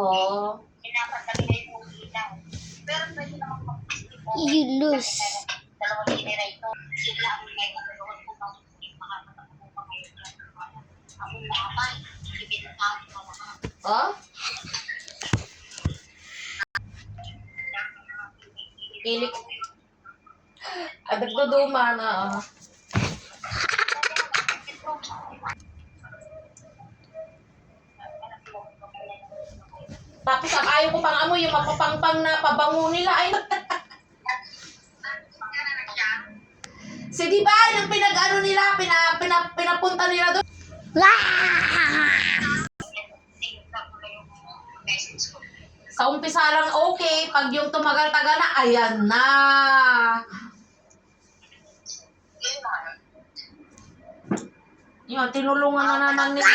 Oo. Pinapatagay yung ilaw. Pero pwede naman mag-positive. You lose. Dalawang generate ito. Sila ang may magkaroon po ng makakatapo pa ngayon. Ang umabay, ibinatawin na lahat. Oh? Ilik. Nagduduma na. Tapos ang ayaw ko pang amoy, yung mapapangpang na pabango nila ay. Si di ba yung pinag-ano nila, pinapunta nila doon. Sa umpisa lang okay, pag yung tumagal-tagal na, ayan na. Yun, tinulungan na naman nila.